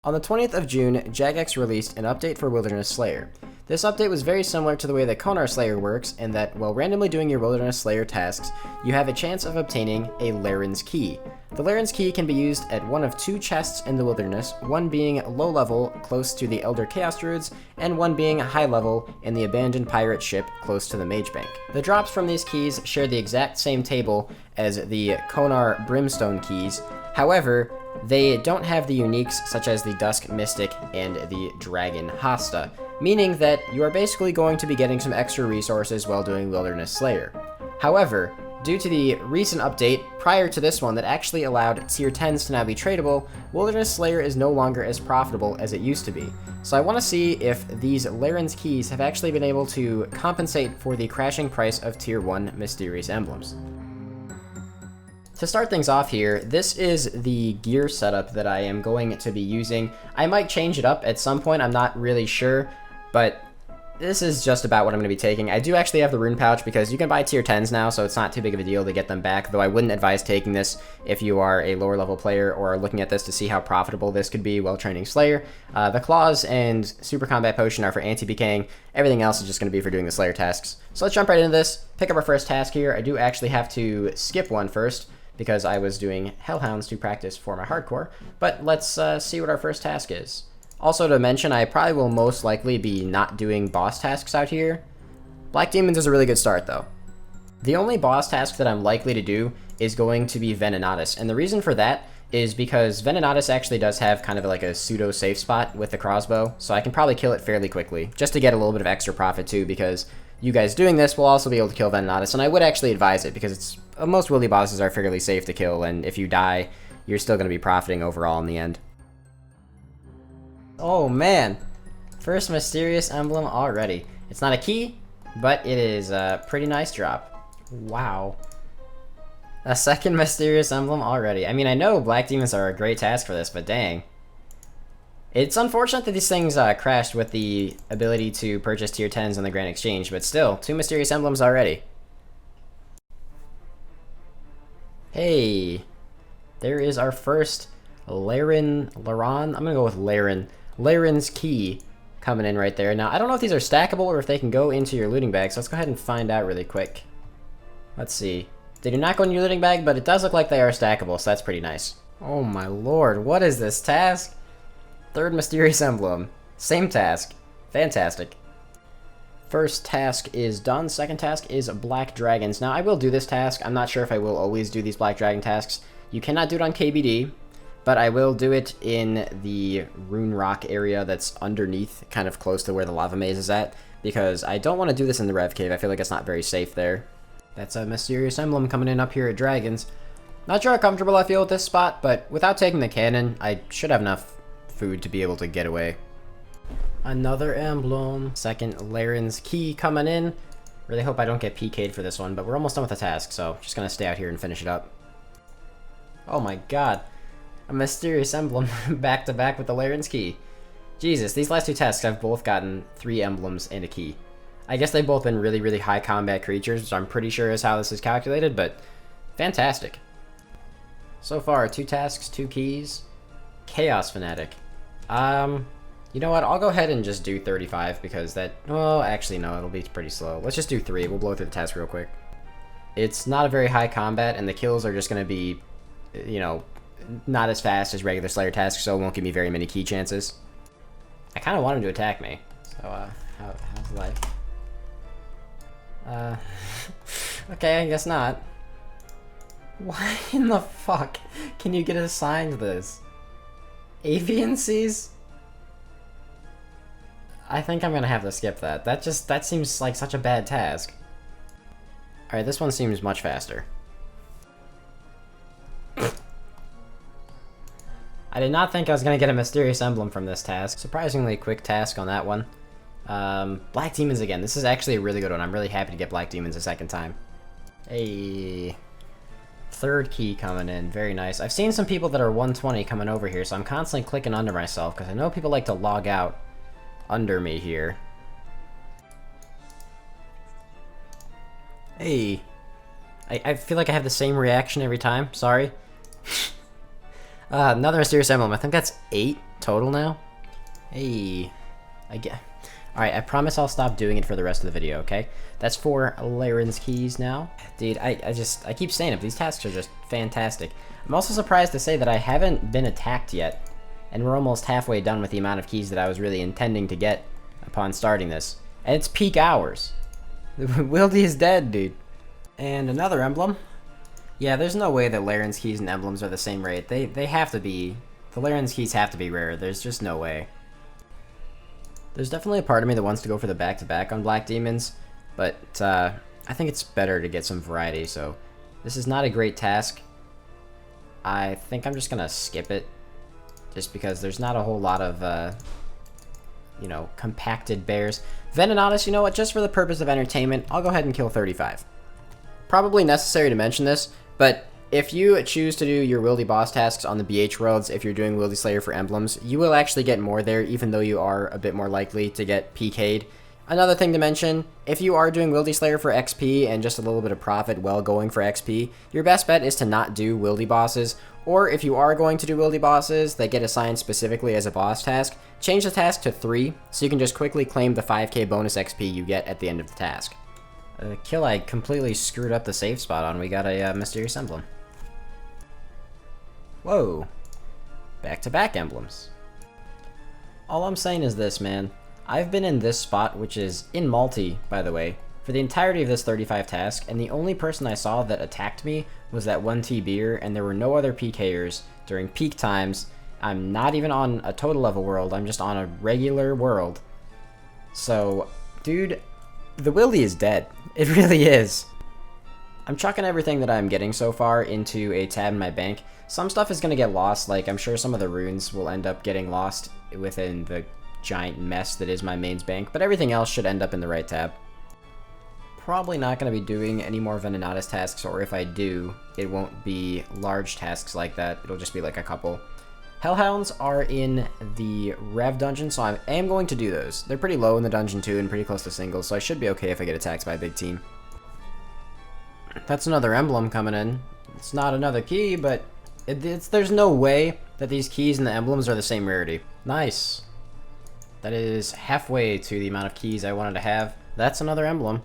On the 20th of June, Jagex released an update for Wilderness Slayer. This update was very similar to the way that Konar Slayer works, in that while randomly doing your Wilderness Slayer tasks, you have a chance of obtaining a Larran's Key. The Larran's Key can be used at one of two chests in the wilderness, one being low level, close to the Elder Chaos Druids, and one being high level in the abandoned pirate ship close to the Mage Bank. The drops from these keys share the exact same table as the Konar Brimstone keys, however, they don't have the uniques such as the Dusk Mystic and the Dragon Hasta, meaning that you are basically going to be getting some extra resources while doing Wilderness Slayer. However, due to the recent update prior to this one that actually allowed tier 10s to now be tradable, Wilderness Slayer is no longer as profitable as it used to be. So I want to see if these Larran's Keys have actually been able to compensate for the crashing price of tier 1 Mysterious Emblems. To start things off here, this is the gear setup that I am going to be using. I might change it up at some point, I'm not really sure, but this is just about what I'm going to be taking. I do actually have the rune pouch because you can buy tier 10s now, so it's not too big of a deal to get them back, though I wouldn't advise taking this if you are a lower level player or are looking at this to see how profitable this could be while training Slayer. The claws and super combat potion are for anti-BKing, everything else is just going to be for doing the Slayer tasks. So let's jump right into this, pick up our first task here. I do actually have to skip one first, because I was doing Hellhounds to practice for my hardcore, but let's see what our first task is. Also to mention, I probably will most likely be not doing boss tasks out here. Black Demons is a really good start though. The only boss task that I'm likely to do is going to be Venenatus, and the reason for that is because Venenatus actually does have kind of like a pseudo safe spot with the crossbow, so I can probably kill it fairly quickly, just to get a little bit of extra profit too, because you guys doing this will also be able to kill Venenatus, and I would actually advise it because it's most wildy bosses are fairly safe to kill, and if you die, you're still going to be profiting overall in the end. Oh man, first Mysterious Emblem already. It's not a key, but it is a pretty nice drop. Wow. A second Mysterious Emblem already. I mean, I know Black Demons are a great task for this, but dang. It's unfortunate that these things crashed with the ability to purchase tier 10s on the Grand Exchange, but still, 2 Mysterious Emblems already. Hey, there is our first Larran, I'm gonna go with Larran's Key coming in right there. Now, I don't know if these are stackable or if they can go into your looting bag, so let's go ahead and find out really quick. Let's see. They do not go in your looting bag, but it does look like they are stackable, so that's pretty nice. Oh my lord, what is this task? Third Mysterious Emblem. Same task. Fantastic. First task is done. Second task is Black Dragons. Now, I will do this task. I'm not sure if I will always do these Black Dragon tasks. You cannot do it on KBD, but I will do it in the Rune Rock area that's underneath, kind of close to where the lava maze is at, because I don't want to do this in the Rev Cave. I feel like it's not very safe there. That's a Mysterious Emblem coming in up here at Dragons. Not sure how comfortable I feel with this spot, but without taking the cannon, I should have enough food to be able to get away. Another emblem. Second Larran's Key coming in. Really hope I don't get PK'd for this one, but we're almost done with the task, so just gonna stay out here and finish it up. Oh my god. A Mysterious Emblem back to back with the Larran's Key. Jesus, these last two tasks I've both gotten 3 emblems and a key. I guess they've both been really, really high combat creatures, which I'm pretty sure is how this is calculated, but fantastic. So far, 2 tasks, 2 keys. Chaos Fanatic. You know what, I'll go ahead and just do 35 because that, well, actually no, it'll be pretty slow. Let's just do 3, we'll blow through the task real quick. It's not a very high combat, and the kills are just going to be, you know, not as fast as regular Slayer tasks, so it won't give me very many key chances. I kind of want him to attack me, so, how's life? Okay, I guess not. Why in the fuck can you get assigned this? Avian Seas? I think I'm gonna have to skip that. That seems like such a bad task. Alright, this one seems much faster. I did not think I was gonna get a Mysterious Emblem from this task. Surprisingly quick task on that one. Black Demons again. This is actually a really good one. I'm really happy to get Black Demons a second time. Hey. Third key coming in. Very nice. I've seen some people that are 120 coming over here, so I'm constantly clicking under myself, because I know people like to log out under me here. Hey. I feel like I have the same reaction every time. Sorry. Another mysterious emblem. I think that's 8 total now. Hey, I get. All right, I promise I'll stop doing it for the rest of the video. Okay, that's 4 Larran's keys now. Dude, I keep saying it. These tasks are just fantastic. I'm also surprised to say that I haven't been attacked yet, and we're almost halfway done with the amount of keys that I was really intending to get upon starting this. And it's peak hours. Wildy is dead, dude. And another emblem. Yeah, there's no way that Larran's keys and emblems are the same rate. They have to be. The Larran's keys have to be rare. There's just no way. There's definitely a part of me that wants to go for the back-to-back on Black Demons, but I think it's better to get some variety, so this is not a great task. I think I'm just gonna skip it, just because there's not a whole lot of, you know, compacted bears. Venenotus, you know what, just for the purpose of entertainment, I'll go ahead and kill 35. Probably necessary to mention this, but if you choose to do your Wildy boss tasks on the BH worlds, if you're doing Wildy Slayer for emblems, you will actually get more there, even though you are a bit more likely to get PK'd. Another thing to mention, if you are doing Wildy Slayer for XP and just a little bit of profit while going for XP, your best bet is to not do Wildy bosses, or if you are going to do Wildy bosses that get assigned specifically as a boss task, change the task to 3, so you can just quickly claim the 5k bonus XP you get at the end of the task. The kill I completely screwed up the save spot on, we got a mysterious emblem. Whoa. Back-to-back emblems. All I'm saying is this, man. I've been in this spot, which is in multi, by the way, for the entirety of this 35 task, and the only person I saw that attacked me was that 1T beer, and there were no other PKers during peak times. I'm not even on a total level world, I'm just on a regular world. So, dude, the Wildy is dead. It really is. I'm chucking everything that I'm getting so far into a tab in my bank. Some stuff is going to get lost, like I'm sure some of the runes will end up getting lost within the giant mess that is my mains bank, but everything else should end up in the right tab. Probably not going to be doing any more Venenotus tasks, or if I do, it won't be large tasks like that, it'll just be like a couple. Hellhounds are in the Rev dungeon, so I am going to do those. They're pretty low in the dungeon too, and pretty close to singles, so I should be okay if I get attacked by a big team. That's another emblem coming in. It's not another key, but there's no way that these keys and the emblems are the same rarity. Nice. That is halfway to the amount of keys I wanted to have. That's another emblem.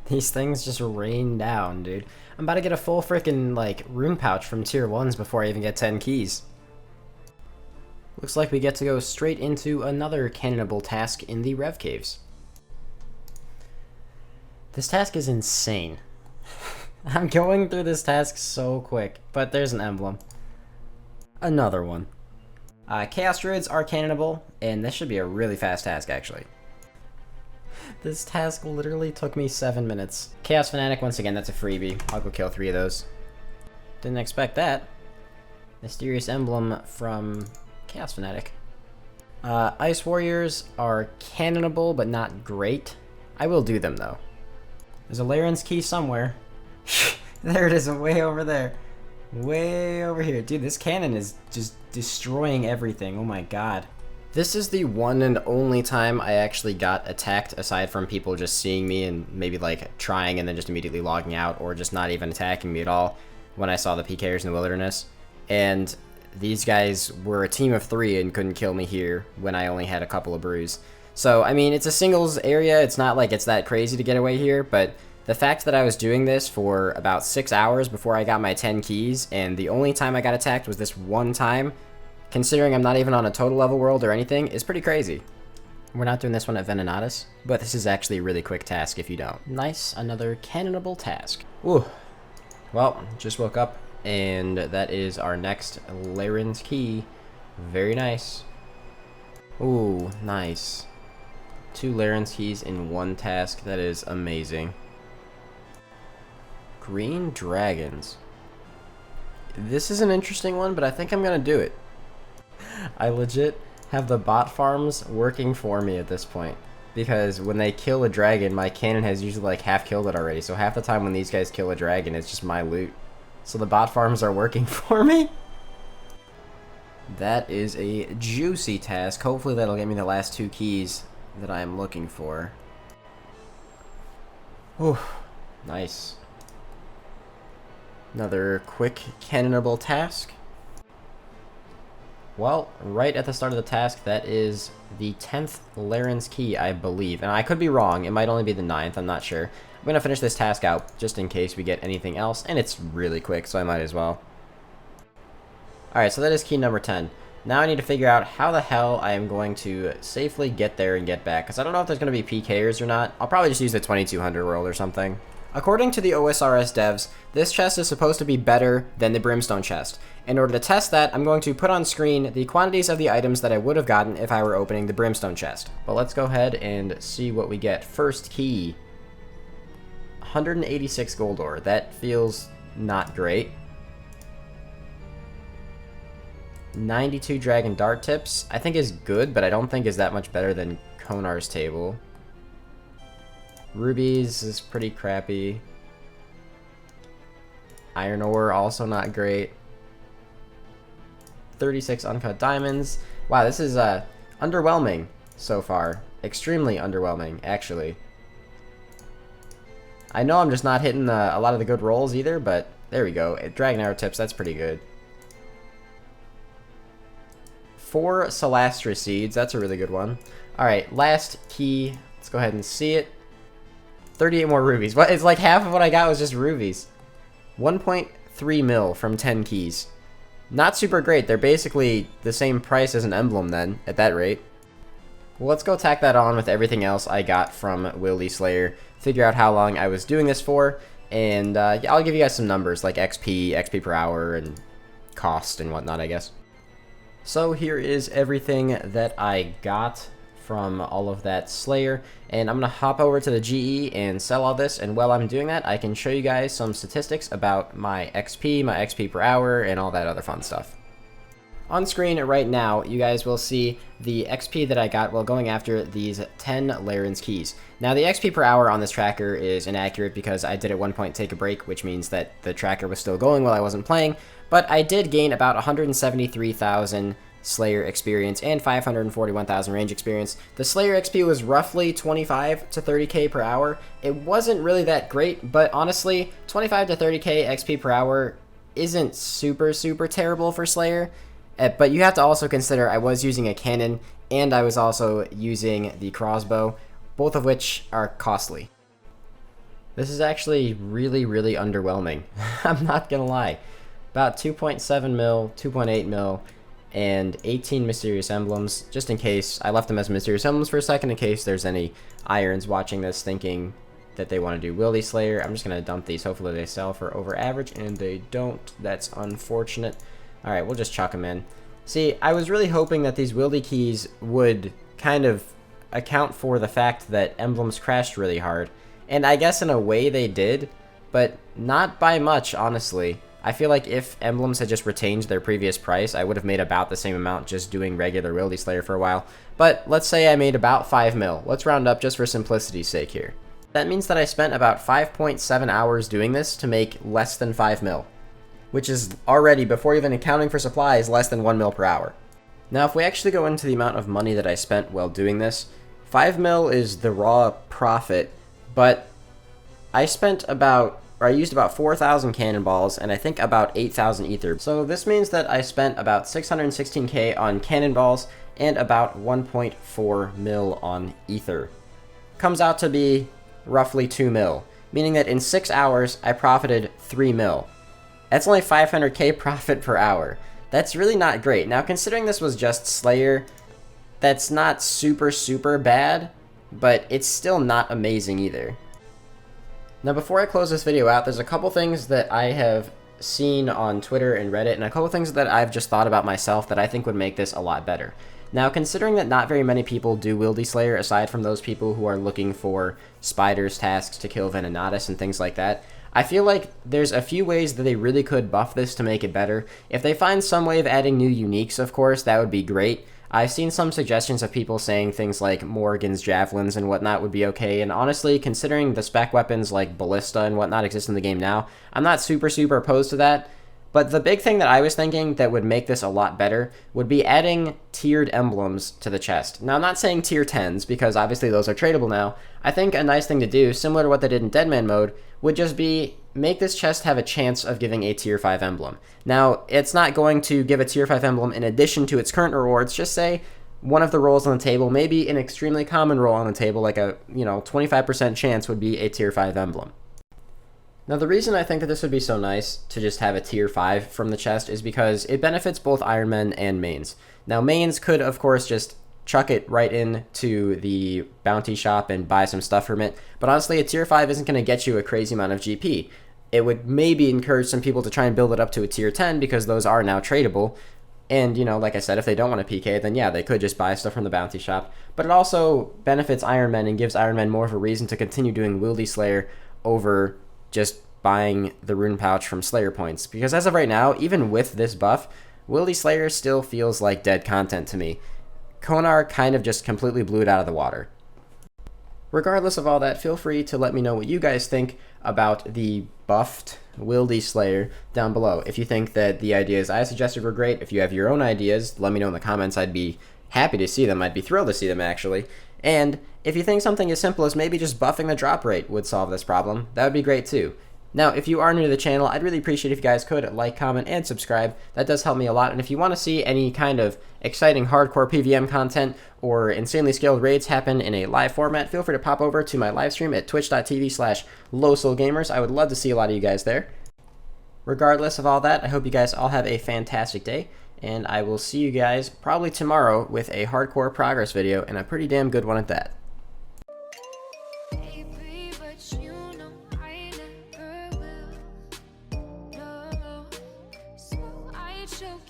These things just rain down, dude. I'm about to get a full frickin' like rune pouch from tier 1s before I even get 10 keys. Looks like we get to go straight into another cannonable task in the Rev Caves. This task is insane. I'm going through this task so quick, but there's an emblem. Another one. Chaos Druids are cannonable, and this should be a really fast task, actually. This task literally took me 7 minutes. Chaos Fanatic, once again, that's a freebie. I'll go kill 3 of those. Didn't expect that. Mysterious emblem from Chaos Fanatic. Ice Warriors are cannonable, but not great. I will do them, though. There's a Larran's key somewhere. There it is, way over there. Way over here. Dude, this cannon is just destroying everything. Oh my god. This is the one and only time I actually got attacked, aside from people just seeing me and maybe like trying and then just immediately logging out, or just not even attacking me at all when I saw the PKers in the wilderness. And these guys were a team of 3 and couldn't kill me here when I only had a couple of brews. So, I mean, it's a singles area. It's not like it's that crazy to get away here, but the fact that I was doing this for about 6 hours before I got my 10 keys, and the only time I got attacked was this one time, considering I'm not even on a total level world or anything, is pretty crazy. We're not doing this one at Venenotus, but this is actually a really quick task if you don't. Nice, another cannonable task. Ooh. Well, just woke up, and that is our next Larran's key. Very nice. Ooh, nice. 2 Larran's keys in 1 task. That is amazing. Green Dragons. This is an interesting one, but I think I'm gonna do it. I legit have the bot farms working for me at this point, because when they kill a dragon, my cannon has usually like half killed it already, so half the time when these guys kill a dragon, it's just my loot. So the bot farms are working for me. That is a juicy task. Hopefully that'll get me the last 2 keys that I am looking for. Whew. Nice. Another quick cannonable task. Well, right at the start of the task, that is the 10th Larran's key, I believe. And I could be wrong. It might only be the 9th. I'm not sure. I'm going to finish this task out just in case we get anything else. And it's really quick, so I might as well. Alright, so that is key number 10. Now I need to figure out how the hell I am going to safely get there and get back. Because I don't know if there's going to be PKers or not. I'll probably just use the 2200 world or something. According to the OSRS devs, this chest is supposed to be better than the Brimstone chest. In order to test that, I'm going to put on screen the quantities of the items that I would have gotten if I were opening the Brimstone chest. But let's go ahead and see what we get. First key, 186 gold ore. That feels not great. 92 dragon dart tips, I think is good, but I don't think is that much better than Konar's table. Rubies is pretty crappy. Iron ore, also not great. 36 uncut diamonds. Wow, this is underwhelming so far. Extremely underwhelming, actually. I know I'm just not hitting a lot of the good rolls either, but there we go. Dragon arrow tips, that's pretty good. 4 Celastra seeds, that's a really good one. Alright, last key. Let's go ahead and see it. 38 more rubies. What? It's like half of what I got was just rubies. 1.3 mil from 10 keys. Not super great. They're basically the same price as an emblem then, at that rate. Well, let's go tack that on with everything else I got from Wildy Slayer. Figure out how long I was doing this for. And yeah, I'll give you guys some numbers like XP per hour, and cost and whatnot, I guess. So here is everything that I got from all of that Slayer, and I'm gonna hop over to the GE and sell all this, and while I'm doing that I can show you guys some statistics about my XP per hour, and all that other fun stuff. On screen right now you guys will see the XP that I got while going after these 10 Larran's keys. Now the XP per hour on this tracker is inaccurate because I did at one point take a break, which means that the tracker was still going while I wasn't playing, but I did gain about 173,000 Slayer experience and 541,000 range experience. The Slayer XP was roughly 25 to 30k per hour. It wasn't really that great, but honestly, 25 to 30k XP per hour isn't super terrible for Slayer. But you have to also consider I was using a cannon and I was also using the crossbow, both of which are costly. This is actually really underwhelming. I'm not gonna lie. About 2.7 mil, 2.8 mil, and 18 mysterious emblems, just in case. I left them as mysterious emblems for a second in case there's any irons watching this thinking that they want to do Wildy Slayer. I'm just going to dump these. Hopefully they sell for over average, and they don't. That's unfortunate. Alright, we'll just chuck them in. See, I was really hoping that these Wildy keys would kind of account for the fact that emblems crashed really hard. And I guess in a way they did, but not by much, honestly. I feel like if emblems had just retained their previous price, I would have made about the same amount just doing regular Wildy Slayer for a while. But let's say I made about 5 mil. Let's round up just for simplicity's sake here. That means that I spent about 5.7 hours doing this to make less than 5 mil, which is already, before even accounting for supplies, less than 1 mil per hour. Now, if we actually go into the amount of money that I spent while doing this, 5 mil is the raw profit, but I spent about, or I used about 4,000 cannonballs, and I think about 8,000 ether. So this means that I spent about 616k on cannonballs and about 1.4 mil on ether. Comes out to be roughly 2 mil, meaning that in 6 hours I profited 3 mil. That's only 500k profit per hour. That's really not great. Now, considering this was just Slayer, that's not super bad, but it's still not amazing either. Now, before I close this video out, there's a couple things that I have seen on Twitter and Reddit, and a couple things that I've just thought about myself that I think would make this a lot better. Now, considering that not very many people do Wildy Slayer, aside from those people who are looking for spiders tasks to kill Venenatus and things like that, I feel like there's a few ways that they really could buff this to make it better. If they find some way of adding new uniques, of course, that would be great. I've seen some suggestions of people saying things like Morrigan's javelins and whatnot would be okay, and honestly, considering the spec weapons like Ballista and whatnot exist in the game now, I'm not super opposed to that. But the big thing that I was thinking that would make this a lot better would be adding tiered emblems to the chest. Now, I'm not saying tier 10s, because obviously those are tradable now. I think a nice thing to do, similar to what they did in Deadman mode, would just be make this chest have a chance of giving a tier 5 emblem. Now, it's not going to give a tier 5 emblem in addition to its current rewards. Just say one of the rolls on the table, maybe an extremely common roll on the table, like a 25% chance would be a tier 5 emblem. Now, the reason I think that this would be so nice to just have a tier 5 from the chest is because it benefits both Ironmen and mains. Now, mains could, of course, just chuck it right into the bounty shop and buy some stuff from it, but honestly, a tier 5 isn't going to get you a crazy amount of GP. It would maybe encourage some people to try and build it up to a tier 10 because those are now tradable. And, like I said, if they don't want to PK, then yeah, they could just buy stuff from the bounty shop. But it also benefits Ironmen and gives Ironmen more of a reason to continue doing Wieldy Slayer over just buying the rune pouch from Slayer points. Because as of right now, even with this buff, Wieldy Slayer still feels like dead content to me. Konar kind of just completely blew it out of the water. Regardless of all that, feel free to let me know what you guys think about the buffed Wieldy Slayer down below. If you think that the ideas I suggested were great, if you have your own ideas, let me know in the comments. I'd be happy to see them. I'd be thrilled to see them, actually. And if you think something as simple as maybe just buffing the drop rate would solve this problem, that would be great too. Now, if you are new to the channel, I'd really appreciate if you guys could like, comment, and subscribe. That does help me a lot. And if you want to see any kind of exciting hardcore PVM content or insanely scaled raids happen in a live format, feel free to pop over to my live stream at twitch.tv/LowSoulGamers. I would love to see a lot of you guys there. Regardless of all that, I hope you guys all have a fantastic day, and I will see you guys probably tomorrow with a hardcore progress video, and a pretty damn good one at that. Choke